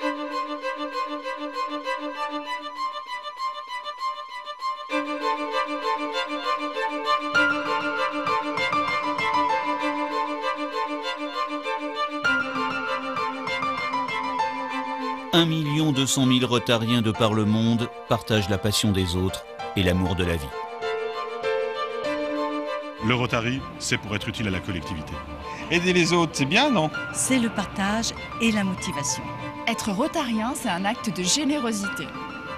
1 200 000 Rotariens de par le monde partagent la passion des autres et l'amour de la vie. Le Rotary, c'est pour être utile à la collectivité. Aider les autres, c'est bien, non? C'est le partage et la motivation. Être rotarien, c'est un acte de générosité.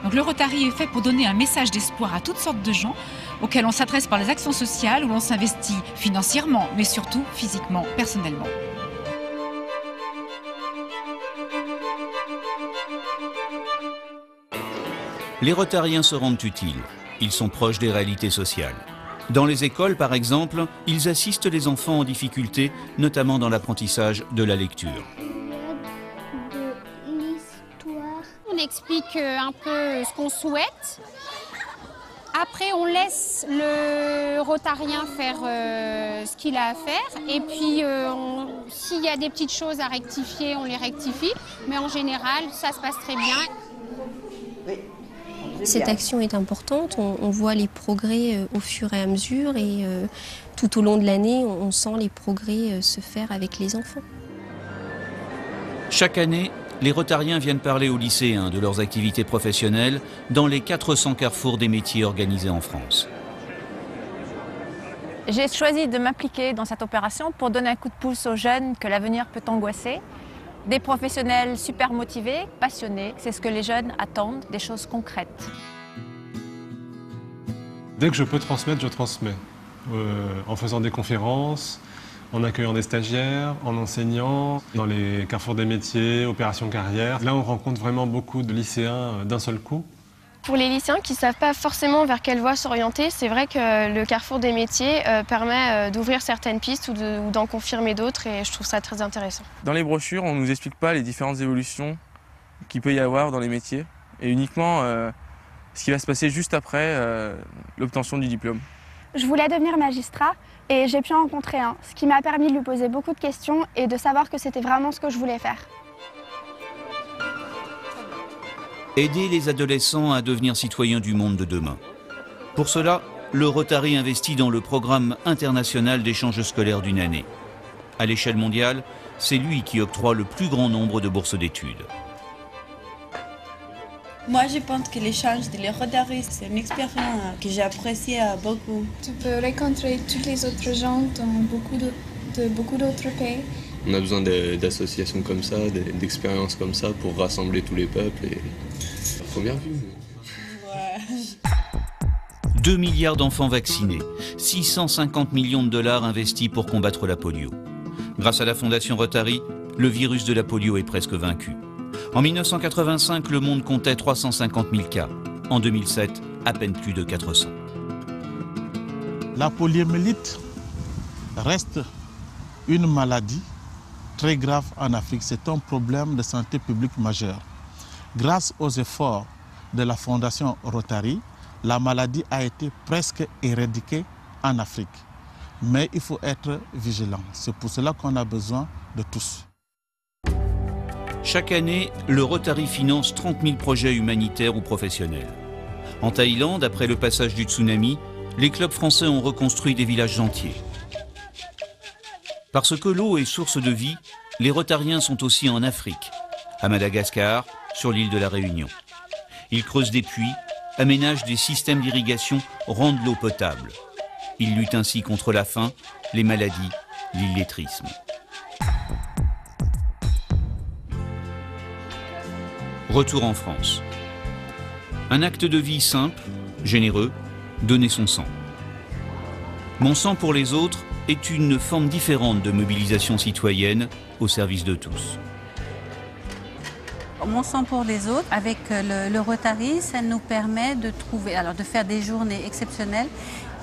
Donc le Rotary est fait pour donner un message d'espoir à toutes sortes de gens auxquels on s'adresse par les actions sociales, où l'on s'investit financièrement, mais surtout physiquement, personnellement. Les Rotariens se rendent utiles. Ils sont proches des réalités sociales. Dans les écoles, par exemple, ils assistent les enfants en difficulté, notamment dans l'apprentissage de la lecture. On explique un peu ce qu'on souhaite. Après, on laisse le Rotarien faire ce qu'il a à faire. Et puis, s'il y a des petites choses à rectifier, on les rectifie. Mais en général, ça se passe très bien. Cette action est importante, on voit les progrès au fur et à mesure et tout au long de l'année, on sent les progrès se faire avec les enfants. Chaque année, les Rotariens viennent parler aux lycéens de leurs activités professionnelles dans les 400 carrefours des métiers organisés en France. J'ai choisi de m'impliquer dans cette opération pour donner un coup de pouce aux jeunes que l'avenir peut angoisser. Des professionnels super motivés, passionnés, c'est ce que les jeunes attendent, des choses concrètes. Dès que je peux transmettre, je transmets. En faisant des conférences, en accueillant des stagiaires, en enseignant, dans les carrefours des métiers, opérations carrière. Là, on rencontre vraiment beaucoup de lycéens d'un seul coup. Pour les lycéens qui ne savent pas forcément vers quelle voie s'orienter, c'est vrai que le carrefour des métiers permet d'ouvrir certaines pistes ou d'en confirmer d'autres et je trouve ça très intéressant. Dans les brochures, on ne nous explique pas les différentes évolutions qu'il peut y avoir dans les métiers et uniquement ce qui va se passer juste après l'obtention du diplôme. Je voulais devenir magistrat et j'ai pu en rencontrer un, ce qui m'a permis de lui poser beaucoup de questions et de savoir que c'était vraiment ce que je voulais faire. Aider les adolescents à devenir citoyens du monde de demain. Pour cela, le Rotary investit dans le programme international d'échange scolaire d'une année. À l'échelle mondiale, c'est lui qui octroie le plus grand nombre de bourses d'études. Moi, je pense que l'échange de les Rotary, c'est une expérience que j'ai appréciée beaucoup. Tu peux rencontrer tous les autres gens dans beaucoup d'autres pays. On a besoin d'associations comme ça, d'expériences comme ça pour rassembler tous les peuples. Et... la première vue. Ouais. 2 milliards d'enfants vaccinés, 650 millions de dollars investis pour combattre la polio. Grâce à la Fondation Rotary, le virus de la polio est presque vaincu. En 1985, le monde comptait 350 000 cas. En 2007, à peine plus de 400. La poliomyélite reste une maladie très grave en Afrique. C'est un problème de santé publique majeur. Grâce aux efforts de la Fondation Rotary, la maladie a été presque éradiquée en Afrique. Mais il faut être vigilant. C'est pour cela qu'on a besoin de tous. Chaque année, le Rotary finance 30 000 projets humanitaires ou professionnels. En Thaïlande, après le passage du tsunami, les clubs français ont reconstruit des villages entiers. Parce que l'eau est source de vie, les Rotariens sont aussi en Afrique, à Madagascar, sur l'île de la Réunion. Ils creusent des puits, aménagent des systèmes d'irrigation, rendent l'eau potable. Ils luttent ainsi contre la faim, les maladies, l'illettrisme. Retour en France. Un acte de vie simple, généreux, donner son sang. Mon sang pour les autres est une forme différente de mobilisation citoyenne au service de tous. Mon sang pour les autres, avec le Rotary, ça nous permet de faire des journées exceptionnelles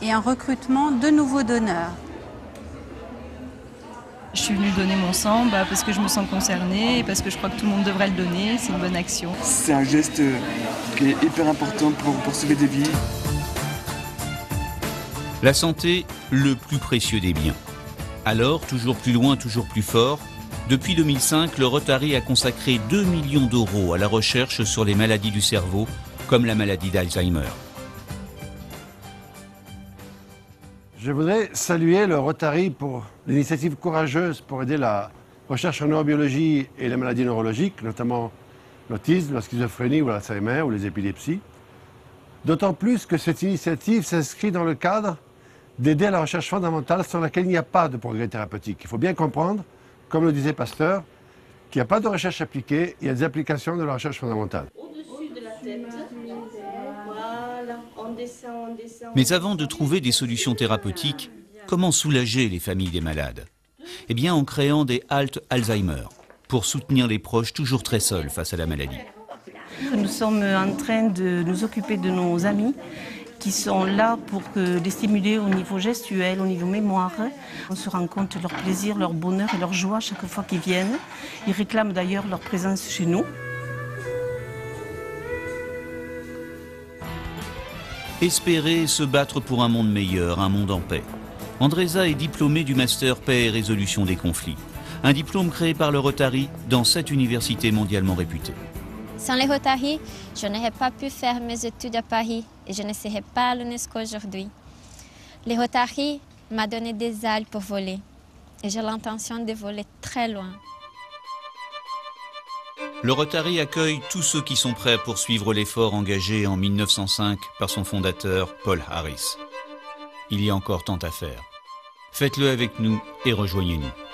et un recrutement de nouveaux donneurs. Je suis venue donner mon sang parce que je me sens concernée et parce que je crois que tout le monde devrait le donner, c'est une bonne action. C'est un geste qui est hyper important pour sauver des vies. La santé, le plus précieux des biens. Alors, toujours plus loin, toujours plus fort, Depuis 2005, le Rotary a consacré 2 millions d'euros à la recherche sur les maladies du cerveau, comme la maladie d'Alzheimer. Je voudrais saluer le Rotary pour l'initiative courageuse pour aider la recherche en neurobiologie et les maladies neurologiques, notamment l'autisme, la schizophrénie ou l'Alzheimer ou les épilepsies. D'autant plus que cette initiative s'inscrit dans le cadre d'aider à la recherche fondamentale sans laquelle il n'y a pas de progrès thérapeutique. Il faut bien comprendre, comme le disait Pasteur, qu'il n'y a pas de recherche appliquée, il y a des applications de la recherche fondamentale. Au-dessus de la tête. Voilà, on descend, on descend. Mais avant de trouver des solutions thérapeutiques, comment soulager les familles des malades? Eh bien en créant des haltes Alzheimer, pour soutenir les proches toujours très seuls face à la maladie. Nous sommes en train de nous occuper de nos amis qui sont là pour les stimuler au niveau gestuel, au niveau mémoire. On se rend compte de leur plaisir, leur bonheur et leur joie chaque fois qu'ils viennent. Ils réclament d'ailleurs leur présence chez nous. Espérer se battre pour un monde meilleur, un monde en paix. Andresa est diplômée du Master Paix et Résolution des conflits. Un diplôme créé par le Rotary dans 7 universités mondialement réputées. Sans les Rotary, je n'aurais pas pu faire mes études à Paris et je ne serais pas à l'UNESCO aujourd'hui. Les Rotary m'ont donné des ailes pour voler et j'ai l'intention de voler très loin. Le Rotary accueille tous ceux qui sont prêts à poursuivre l'effort engagé en 1905 par son fondateur Paul Harris. Il y a encore tant à faire. Faites-le avec nous et rejoignez-nous.